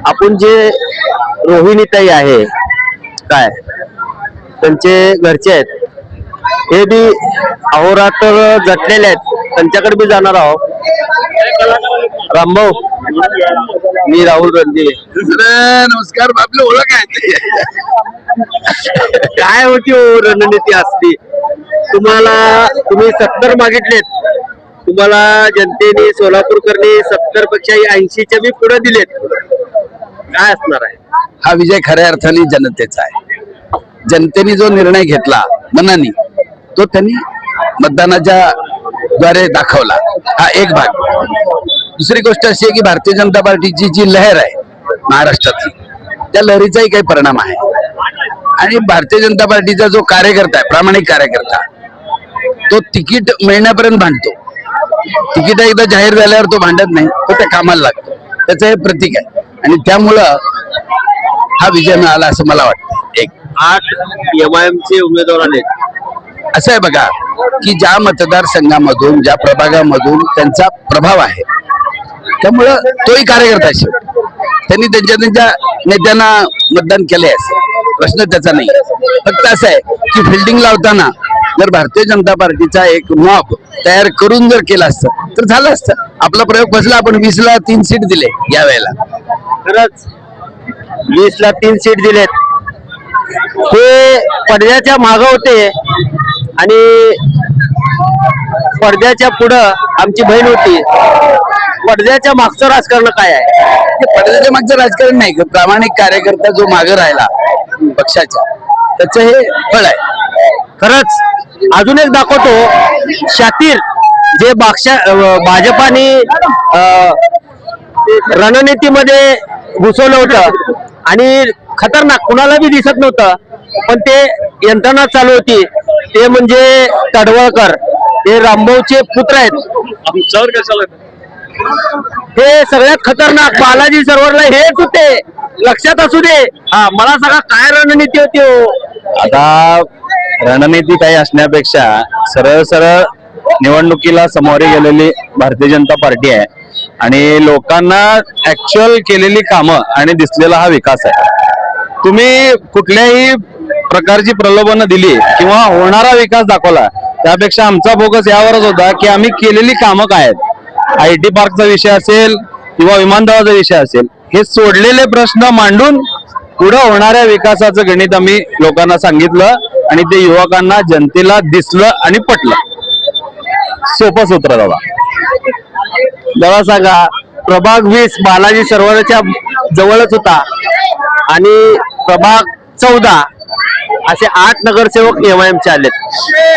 आपण जे रोहिणीताई आहे काय त्यांचे घरचे आहेत हे बी अहोरात्र झटलेले आहेत, त्यांच्याकडे बी जाणार आहोत. रामभाऊ, मी राहुल रणदिवे. नमस्कार. आपली ओळख आहे काय होती हो रणनीती असती? तुम्ही 70 मागितलेत, तुम्हाला जनतेने सोलापूरकरने 70 पेक्षा 80च्या बी पुढे दिलेत. काय असणार आहे? हा विजय खऱ्या अर्थाने जनतेचा आहे. जनतेने जो निर्णय घेतला मनानी तो त्यांनी मतदानाच्या द्वारे दाखवला. हा एक भाग. दुसरी गोष्ट अशी आहे की भारतीय जनता पार्टीची जी लहर आहे महाराष्ट्रातली त्या लहरीचाही काही परिणाम आहे. आणि भारतीय जनता पार्टीचा जो कार्यकर्ता आहे, प्रामाणिक कार्यकर्ता, तो तिकीट मिळण्यापर्यंत भांडतो. तिकीट एकदा जाहीर झाल्यावर तो भांडत नाही, तो त्या कामाला लागतो. त्याचं हे प्रतीक आहे आणि त्यामुळं हा विजय मिळाला असं मला वाटतं. 8 MIM चे उमेदवार आले. असं आहे बघा की ज्या मतदारसंघामधून ज्या प्रभागामधून त्यांचा प्रभाव आहे त्यामुळं तोही कार्यकर्ता आहे. त्यांनी त्यांच्या नेत्यांना मतदान केले असं प्रश्न त्याचा नाही. फक्त असं आहे की फिल्डिंग लावताना जर भारतीय जनता पार्टीचा एक मॉब तयार करून जर केला असतं तर झालं असतं. आपला प्रयोग फसला. आपण 20ला 3 सीट दिले या वेळेला. खरंच 20ला 3 सीट दिलेत. हे पडद्याच्या मागं होते आणि पडद्याच्या पुढं आमची बहीण होती. पडद्याच्या मागचं राजकारण काय आहे? पडद्याच्या मागचं राजकारण नाही. प्रामाणिक कार्यकर्ता जो मागे राहिला पक्षाच्या त्याचं हे फळ आहे. खरंच अजून एक दाखवतो. शातीर जे भाजपाने रणनीतीमध्ये घुसवलं होतं आणि खतरनाक कुणाला बी दिसत नव्हतं, पण ते यंत्रणा चालू होती. ते म्हणजे तडवळकर, हे रामभाऊचे पुत्र आहेत. हे सगळ्यात खतरनाक बालाजी सरोवरला हेच होते. लक्षात असू दे. हा, मला सांगा काय रणनीती होती हो? आता रणनीती काही असण्यापेक्षा सरळ सरळ निवडणुकीला सामोरे गेलेली भारतीय जनता पार्टी आहे आणि लोकांना ऍक्च्युअल केलेली कामं आणि दिसलेला हा विकास आहे. तुम्ही कुठल्याही प्रकारची प्रलोभनं दिली किंवा होणारा विकास दाखवला, त्यापेक्षा आमचा फोकस यावरच होता की आम्ही केलेली कामं काय आहेत. IT पार्कचा विषय असेल किंवा विमानतळाचा विषय असेल, हे सोडलेले प्रश्न मांडून पुढे होणाऱ्या विकासाचं गणित आम्ही लोकांना सांगितलं आणि ते युवकांना जनतेला दिसलं आणि पटलं. सोपं सूत्र दादा. मला सांगा, प्रभाग 20 बालाजी सरोवराच्या जवळच होता आणि प्रभाग 14 असे 8 नगरसेवक MIM चे आलेत.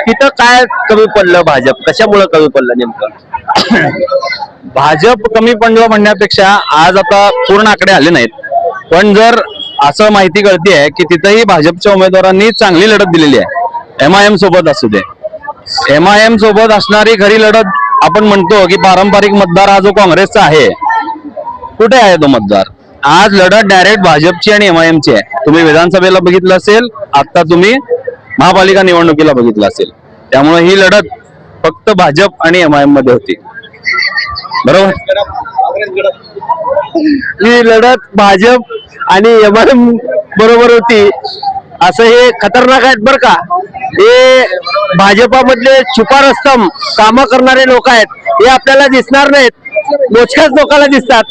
तिथं काय कमी पडलं? भाजप कशामुळे कमी पडलं नेमकं? भाजप कमी पडलं म्हणण्यापेक्षा आज आता पूर्ण आकडे आले नाहीत, पण जर असं माहिती कळतीये की तिथंही भाजपच्या उमेदवारांनी चांगली लढत दिलेली आहे. MIM सोबत असू दे. MIM सोबत असणारी खरी लढत आपण म्हणतो की पारंपरिक मतदार हा जो काँग्रेसचा आहे, कुठे आहे तो मतदार? आज लढत डायरेक्ट भाजपची आणि MIM ची आहे. तुम्ही विधानसभेला बघितलं असेल, आता तुम्ही महापालिका निवडणुकीला बघितलं असेल. त्यामुळे ही लढत फक्त भाजप आणि MIM मध्ये होती. बरोबर. ही लढत भाजप आणि MIM बरोबर होती. असं हे खतरनाक आहेत बरं का. हे भाजपामधले छुपा रस्तम काम करणारे लोक आहेत. हे आपल्याला दिसणार नाहीत, मोजक्याच लोकांना दिसतात.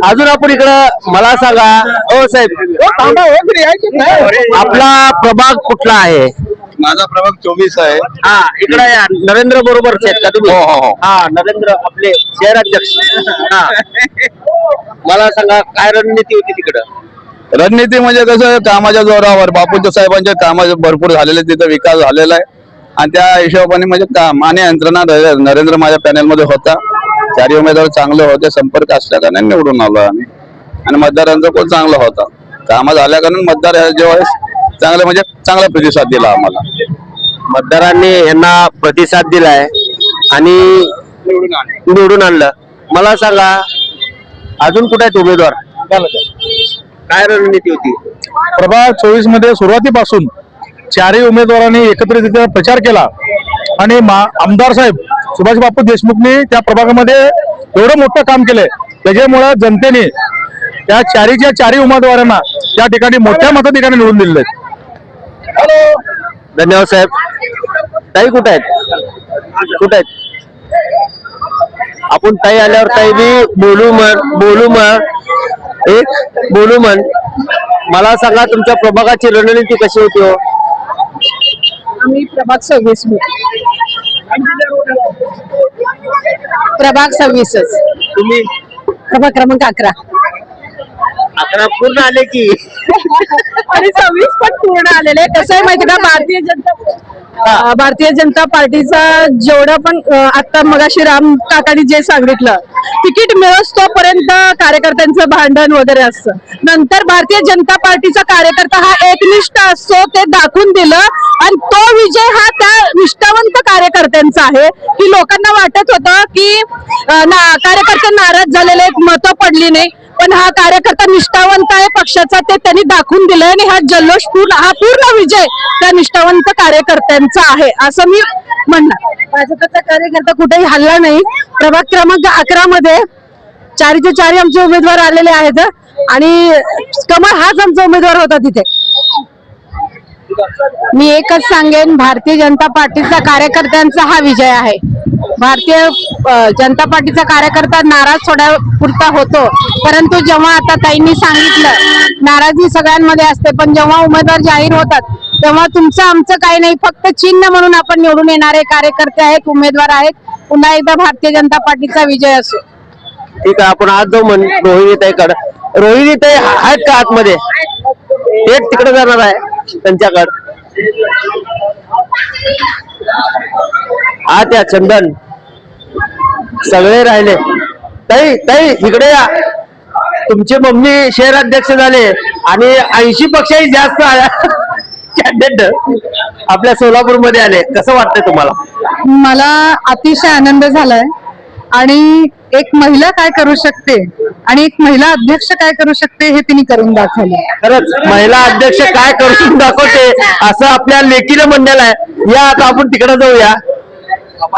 अजून आपण इकडं मला सांगा हो साहेब, आपला प्रभाग कुठला आहे? माझा प्रभाग 24 आहे. हा, इकडे या. नरेंद्र बरोबर आहेत का तुम्ही? हा, नरेंद्र आपले शहराध्यक्ष. हा, मला सांगा काय रणनीती होती तिकडं? रणनीती म्हणजे कसं, कामाच्या जोरावर बापूंच्या साहेबांच्या काम भरपूर झालेले, तिथं विकास झालेला आहे आणि त्या हिशोबाने म्हणजे काम आणि यंत्रणा नरेंद्र माझ्या पॅनल मध्ये होता. 4 उमेदवार चांगले होते, संपर्क असल्या कारणाने निवडून आलो आम्ही आणि मतदारांचा कोण चांगला होता. काम झाल्या कारण मतदार जेव्हा चांगले म्हणजे चांगला प्रतिसाद दिला आम्हाला. मतदारांनी यांना प्रतिसाद दिलाय आणि निवडून आणलं. मला सांगा अजून कुठे आहेत उमेदवार? काय रणनीती होती? प्रभाग 24 मध्ये सुरुवातीपासून 4 उमेदवारांनी एकत्रितरित्या प्रचार केला आणि आमदार साहेब सुभाष बापू देशमुखनी त्या प्रभागामध्ये एवढं मोठं काम केलंय, त्याच्यामुळे जनतेने त्या चारीच्या चारी उमेदवारांना या ठिकाणी मोठ्या मताधिकाने निवडून दिलेले आहेत. धन्यवाद साहेब. ताई कुठे आहेत? कुठे आहेत? आपण ताई आल्यावर ताई बी बोलू म्हण. मला सांगा तुमच्या प्रभागाची रणनीती कशी होती हो? आम्ही प्रभाग 26 प्रभाग 26 तुम्ही प्रभाग क्रमांक 11 11 पूर्ण आले की आणि 26 पण पूर्ण आलेले. कसं आहे माहिती का, भारतीय जनता पार्टीचा जेवढं पण आता मगाशी राम काकांनी जे सांगितलं, तिकीट मिळोस तोपर्यंत कार्यकर्त्यांचं भांडण वगैरे असतं. नंतर भारतीय जनता पार्टीचा कार्यकर्ता हा एकनिष्ठ असतो, ते दाखवून दिलं. आणि तो विजय हा त्या निष्ठावंत कार्यकर्त्यांचा आहे की लोकांना वाटत होतं की कार्यकर्ते नाराज झालेले, मतं पडली नाही, पण हा कार्यकर्ता निष्ठावंत आहे पक्षाचा, ते त्यांनी दाखवून दिलंय. आणि हा जल्लोष हा पूर्ण विजय त्या निष्ठावंत कार्यकर्त्यांचा आहे असं मी म्हणणार. भाजपचा कार्यकर्ता कुठेही हल्ला नाही. प्रभाग क्रमांक 11 मध्ये चारीचे चारी आमचे उमेदवार आलेले आहेत आणि कमळ हाच आमचा उमेदवार होता तिथे. मी एकच सांगेन, भारतीय जनता पार्टीचा कार्यकर्त्यांचा हा विजय आहे. भारतीय जनता पार्टीचा कार्यकर्ता नाराज थोड्या पुरता होतो, परंतु जेव्हा आता ताईंनी सांगितलं नाराजी सगळ्यांमध्ये असते, पण जेव्हा उमेदवार जाहीर होतात तेव्हा तुमचं आमचं काही नाही, फक्त चिन्ह म्हणून आपण निवडून येणारे कार्यकर्ते आहेत, उमेदवार आहेत. पुन्हा एकदा भारतीय जनता पार्टीचा विजय असो. ठीक आहे, आपण आज जाऊ रोहिणीताईकडे. रोहिणीताई आहेत का आतमध्ये? एक तिकडे जाणार आहे त्यांच्याकडे. हा त्या चंदन सगळे राहिले. ताई ताई इकडे या. तुमचे मम्मी शहर अध्यक्ष झाले आणि 80 पेक्षाही जास्त कॅन्डिडेट आपल्या सोलापूर मध्ये आले. कसं वाटतंय तुम्हाला? मला अतिशय आनंद झालाय. आणि एक महिला काय करू शकते आणि एक महिला अध्यक्ष काय करू शकते हे तिने करून दाखवलं. खरंच महिला अध्यक्ष काय करून दाखवते असं आपल्या लेकीला म्हणण्याला आहे. या आता आपण तिकडे जाऊया.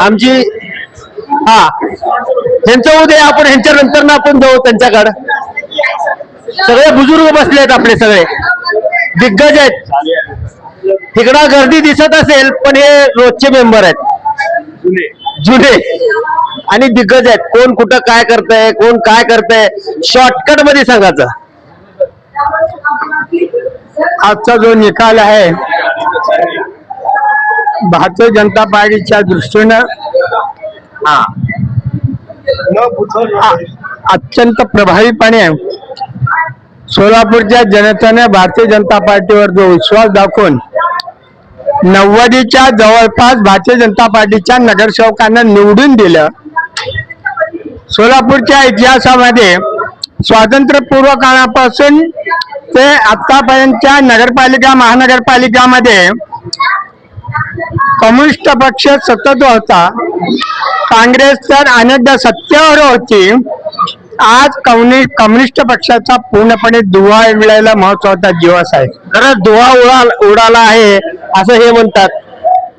आमची ह्यांचं उद्या आपण ह्यांच्या नंतर ना आपण जाऊ त्यांच्याकडे. सगळे बुजुर्ग बसले आहेत, आपले सगळे दिग्गज आहेत. तिकडं गर्दी दिसत असेल पण हे रोजचे मेंबर आहेत, जुने आणि दिग्गज आहेत. कोण कुठं काय करतंय, कोण काय करतंय, शॉर्टकट मध्ये सांगायचं. आजचा जो निकाल आहे भारतीय जनता पार्टीच्या दृष्टीनं अत्यंत प्रभावीपणे सोलापूरच्या जनतेने भारतीय जनता पार्टीवर जो विश्वास दाखवून 90च्या जवळपास भारतीय जनता पार्टीच्या नगरसेवकांना निवडून दिलं. सोलापूरच्या इतिहासामध्ये स्वातंत्र्यपूर्व काळापासून ते आतापर्यंतच्या नगरपालिका महानगरपालिकामध्ये कम्युनिस्ट पक्ष सतत होता. काँग्रेस तर अनेकदा सत्तेवर होती. आज कम्युनिस्ट पक्षाचा पूर्णपणे धुव्वा उडलेला महत्वाचा दिवस आहे. खरंच धुवा उडाला आहे असं हे म्हणतात.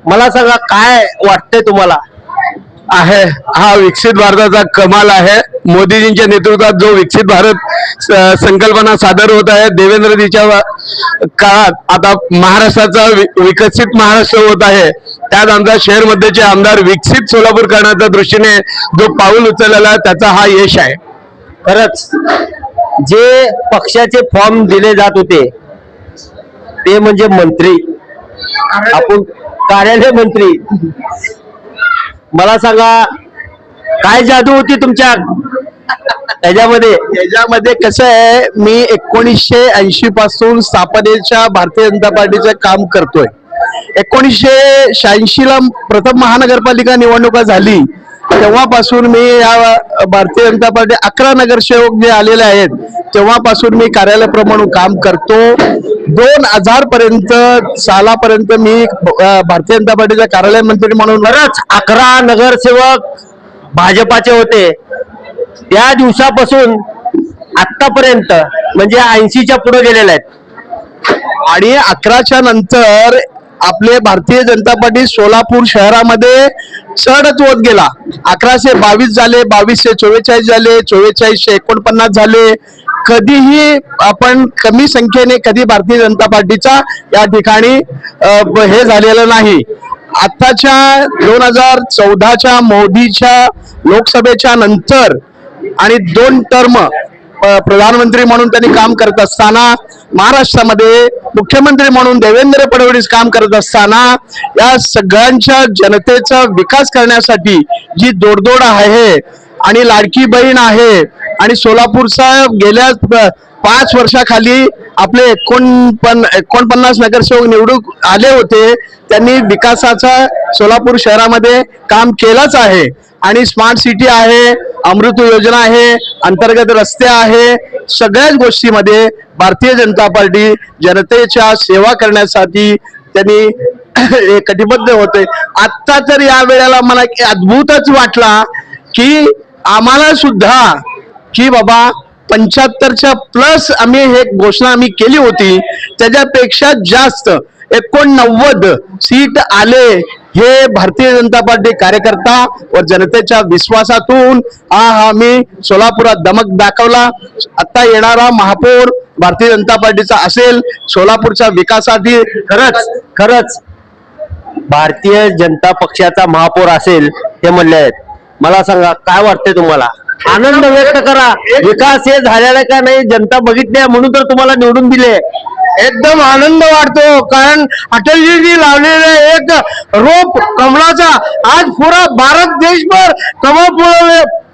मला सांगा काय वाटतंय तुम्हाला? आहे हा विकसित भारताचा कमाल आहे. मोदीजींच्या नेतृत्वात जो विकसित भारत संकल्पना सादर होत आहे, देवेंद्रजीच्या काळात आता महाराष्ट्राचा विकसित महाराष्ट्र होत आहे. त्यात आमच्या शहर मध्येचे आमदार विकसित सोलापूर करण्याच्या दृष्टीने जो पाऊल उचललेला त्याचा हा यश आहे. खरंच जे पक्षाचे फॉर्म दिले जात होते ते म्हणजे मंत्री, आपण कार्यालय मंत्री. मला सांगा काय जादू होती तुमच्या याच्यामध्ये कसं आहे, मी 1980 पासून स्थापनेच्या भारतीय जनता पार्टीचं काम करतोय. 1986 ला प्रथम महानगरपालिका निवडणुका झाली तेव्हापासून मी या भारतीय जनता पार्टी 11 नगरसेवक जे आलेले आहेत तेव्हापासून मी कार्यालयाप्रमाणे काम करतो. 2000 पर्यंत सालापर्यंत मी भारतीय जनता पार्टीचा कार्यालय मंत्री म्हणून. खरंच 11 नगरसेवक भाजपाचे होते. त्या दिवसापासून आतापर्यंत म्हणजे 80च्या पुढे गेलेले आहेत. आणि 11च्या नंतर आपले भारतीय जनता पार्टी सोलापूर शहरामध्ये चढत होत गेला. 1122 झाले, 2244 झाले, 4449 झाले, कधीही आपण कमी संख्येने कधी भारतीय जनता पार्टीचा या ठिकाणी हे झालेलं नाही. आताच्या 2014च्या मोदीच्या लोकसभेच्या नंतर आणि 2 टर्म प्रधानमंत्री म्हणून त्यांनी काम करत असताना, महाराष्ट्रामध्ये मुख्यमंत्री म्हणून देवेंद्र फडणवीस काम करत असताना, या सगळ्यांच्या जनतेचा विकास करण्यासाठी जी दोडदोड आहे आणि लाडकी बहीण आहे आणि सोलापूरचा गेल्या 5 वर्षाखाली आपले 49 नगरसेवक निवडून आले होते, त्यांनी विकासाचा सोलापूर शहरामध्ये काम केलंच आहे. आणि स्मार्ट सिटी आहे, अमृत योजना आहे, अंतर्गत रस्ते आहे, सगळ्याच गोष्टीमध्ये भारतीय जनता पार्टी जनतेच्या सेवा करण्यासाठी त्यांनी कटिबद्ध होते. आता तर या वेळेला मला अद्भुतच वाटला की आम्हाला सुद्धा की बाबा 75च्या प्लस आम्ही हे घोषणा आम्ही केली होती, त्याच्यापेक्षा जास्त 89 सीट आले. हे भारतीय जनता पार्टी कार्यकर्ता व जनतेच्या विश्वासातून आम्ही सोलापुरात दमक दाखवला. आता येणारा महापौर भारतीय जनता पार्टीचा असेल. सोलापूरच्या विकासासाठी खरंच भारतीय जनता पक्षाचा महापौर असेल हे म्हणले आहेत. मला सांगा, काय वाटतंय तुम्हाला? आनंद व्यक्त करा. विकास हे झालेला का नाही जनता बघितले म्हणून तर तुम्हाला निवडून दिले. एकदम आनंद वाटतो, कारण अटलजींनी लावलेलं एक रोप कमळाचा आज पुरा भारत देशभर कमळ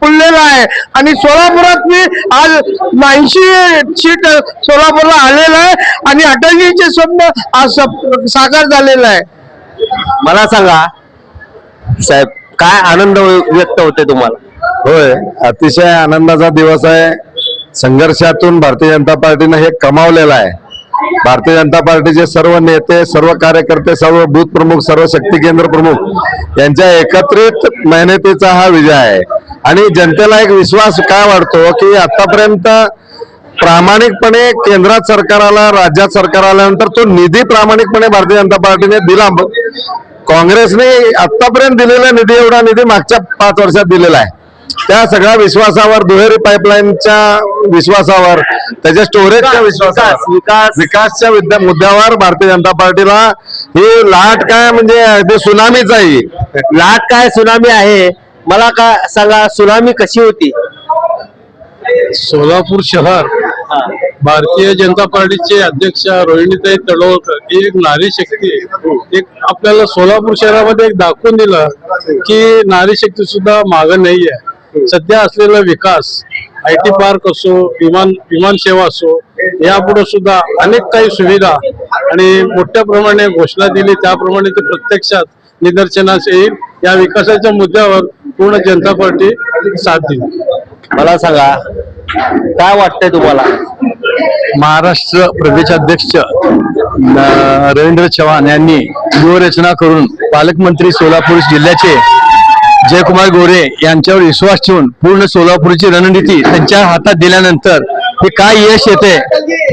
फुललेला आहे. आणि सोलापुरात मी आज 90 सीट सोलापूरला आलेला आहे आणि अटलजीचे स्वप्न आज साकार झालेलं आहे. मला सांगा साहेब, काय आनंद व्यक्त होते तुम्हाला? होय, अतिशय आनंदाचा दिवस आहे. संघर्षातून भारतीय जनता पार्टीनं हे कमावलेलं आहे. भारतीय जनता पार्टीचे सर्व नेते, सर्व कार्यकर्ते, सर्व बूथ प्रमुख, सर्व शक्ती केंद्र प्रमुख यांच्या एकत्रित मेहनतीचा हा विजय आहे. आणि जनतेला एक विश्वास काय वाटतो की आतापर्यंत प्रामाणिकपणे केंद्रात सरकार आला, राज्यात सरकार आल्यानंतर तो निधी प्रामाणिकपणे भारतीय जनता पार्टीने दिला. काँग्रेसने आतापर्यंत दिलेला निधी एवढा निधी मागच्या 5 वर्षात दिलेला आहे. त्या सगळ्या विश्वासावर, दुहेरी पाईपलाईनच्या विश्वासावर, त्याच्या स्टोरेजच्या विश्वासावर, विकासच्या मुद्द्यावर भारतीय जनता पार्टीला ही लाट काय म्हणजे अगदी सुनामीच आहे. लाट काय सुनामी आहे? मला काय सांगा, सुनामी कशी होती? सोलापूर शहर भारतीय जनता पार्टीचे अध्यक्ष रोहिणीताई तडवळकर ही एक नारी शक्ती आहे. एक आपल्याला सोलापूर शहरामध्ये एक दाखवून दिलं की नारी शक्ती सुद्धा मागं नाही आहे. सध्या असलेला विकास, IT पार्क असो, विमान सेवा असो, यापुढे सुद्धा अनेक काही सुविधा आणि मोठ्या प्रमाणे घोषणा दिली त्याप्रमाणे ते प्रत्यक्षात निदर्शनास येईल. या विकासाच्या मुद्द्यावर पूर्ण जनता पार्टी साथ देईल. मला सांगा, काय वाटतंय तुम्हाला? महाराष्ट्र प्रदेशाध्यक्ष रवींद्र चव्हाण यांनी व्यूहरचना करून पालकमंत्री सोलापूर जिल्ह्याचे जयकुमार गोरे यांच्यावर विश्वास ठेवून पूर्ण सोलापूरची रणनीती त्यांच्या हातात दिल्यानंतर हे काय यश येते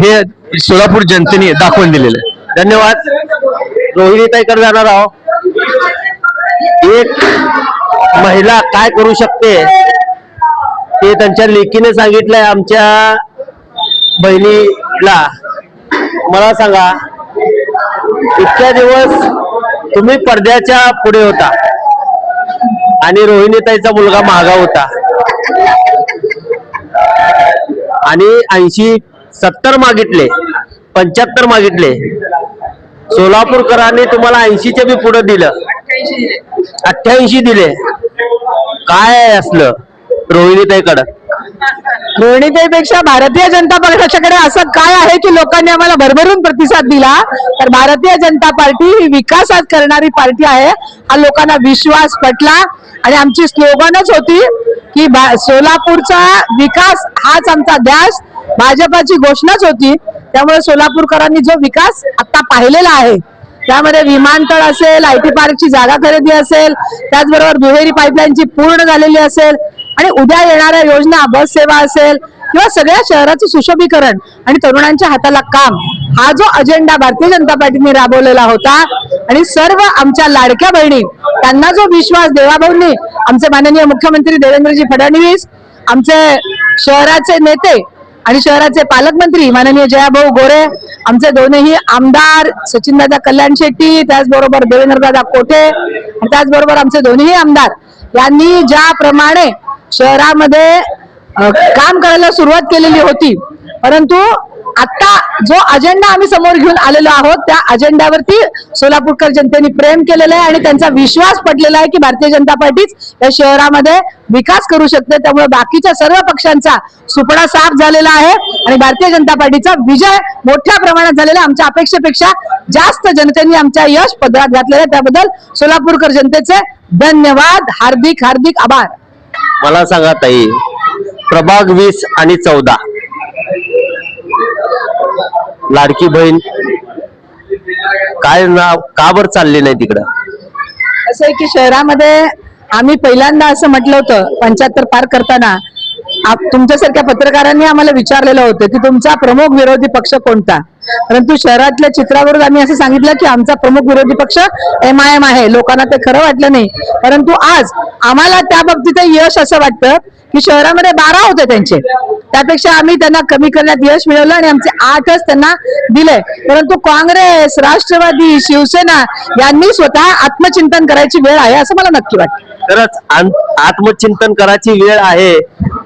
हे सोलापूर जनतेने दाखवून दिलेलं आहे. धन्यवाद. रोहिणीताईकडे जाणार आहोत. एक महिला काय करू शकते ते त्यांच्या लेकीने सांगितलंय आमच्या बहिणीला. मला सांगा, इतक्या दिवस तुम्ही पडद्याच्या पुढे होता आणि रोहिणीताईचा मुलगा मागा होता आणि 70 मागितले, 75 मागितले. सोलापूरकरांनी तुम्हाला 80च्या बी पुढे दिलं, 88 दिले. काय असलं रोहिणीताईकडं? रोहिणीताईपेक्षा भारतीय जनता पक्षाकडे असं काय आहे की लोकांनी आम्हाला भरभरून प्रतिसाद दिला? तर भारतीय जनता पार्टी ही विकासात करणारी पार्टी आहे, हा लोकांना विश्वास पटला. आणि आमची स्लोगनच होती की सोलापूरचा विकास हाच आमचा ध्यास, भाजपाची घोषणाच होती. त्यामुळे सोलापूरकरांनी जो विकास आता पाहिलेला आहे त्यामध्ये विमानतळ असेल, IT पार्कची जागा खरेदी असेल, त्याचबरोबर दुहेरी पाईपलाईनची पूर्ण झालेली असेल आणि उद्या येणाऱ्या योजना, बस सेवा असेल किंवा सगळ्या शहराचं सुशोभीकरण आणि तरुणांच्या हाताला काम, हा जो अजेंडा भारतीय जनता पार्टीने राबवलेला होता आणि सर्व आमच्या लाडक्या बहिणी त्यांना जो विश्वास देवाभाऊंनी, आमचे माननीय मुख्यमंत्री देवेंद्रजी फडणवीस, आमचे शहराचे नेते आणि शहराचे पालकमंत्री माननीय जयाभाऊ गोरे, आमचे दोन्ही आमदार सचिनदादा कल्याण शेट्टी, त्याचबरोबर देवेंद्रदादा कोठे, त्याचबरोबर आमचे दोन्ही आमदार यांनी ज्याप्रमाणे शहरामध्ये काम करायला सुरुवात केलेली होती, परंतु आता जो अजेंडा आम्ही समोर घेऊन आलेलो आहोत त्या अजेंड्यावरती सोलापूरकर जनतेने प्रेम केलेलं आहे आणि त्यांचा विश्वास पटलेला आहे की भारतीय जनता पार्टीच या शहरामध्ये विकास करू शकते. त्यामुळे बाकीच्या सर्व पक्षांचा सुपडा साफ झालेला आहे आणि भारतीय जनता पार्टीचा विजय मोठ्या प्रमाणात झालेला आहे. आमच्या अपेक्षेपेक्षा जास्त जनतेने आमच्या यश पदरात घातलेलं आहे. त्याबद्दल सोलापूरकर जनतेचे धन्यवाद, हार्दिक हार्दिक आभार. मला सांगा ताई, प्रभाग 20 आणि 14 लाडकी बहीण काय नाव का बरं चालली नाही तिकडं? असं आहे की शहरामध्ये आम्ही पहिल्यांदा असं म्हटलं होतं 75 पार करताना, तुमच्यासारख्या पत्रकारांनी आम्हाला विचारलेलं होतं की तुमचा प्रमुख विरोधी पक्ष कोणता, परंतु शहरातल्या चित्रावरून आम्ही असं सांगितलं की आमचा प्रमुख विरोधी पक्ष MIM आहे. लोकांना ते खरं वाटलं नाही, परंतु आज आम्हाला त्या बाबतीत यश असं वाटतं की शहरामध्ये 12 होते त्यांचे, त्यापेक्षा आम्ही त्यांना कमी करण्यात यश मिळवलं आणि आमचे 8च त्यांना दिले. परंतु काँग्रेस, राष्ट्रवादी, शिवसेना यांनी स्वतः आत्मचिंतन करायची वेळ आहे असं मला नक्की वाटतं. खरंच आत्मचिंतन करायची वेळ आहे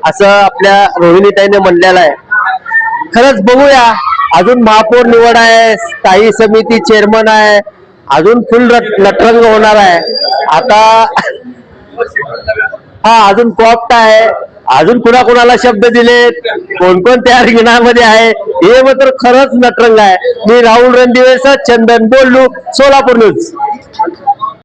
असं आपल्या रोहिणीताईने म्हणलेलं आहे. खरंच बघूया, अजून महापौर निवड आहे, स्थायी समिती चेअरमन आहे, अजून फुल नटरंग होणार आहे. आता हा अजून कॉप्ट आहे, अजून कुणाकुणाला शब्द दिलेत, कोण कोण त्या रिंगणामध्ये आहे, हे मात्र खरंच नटरंग आहे. मी राहुल रणदिवे, चंदन बोलू, सोलापूर न्यूज.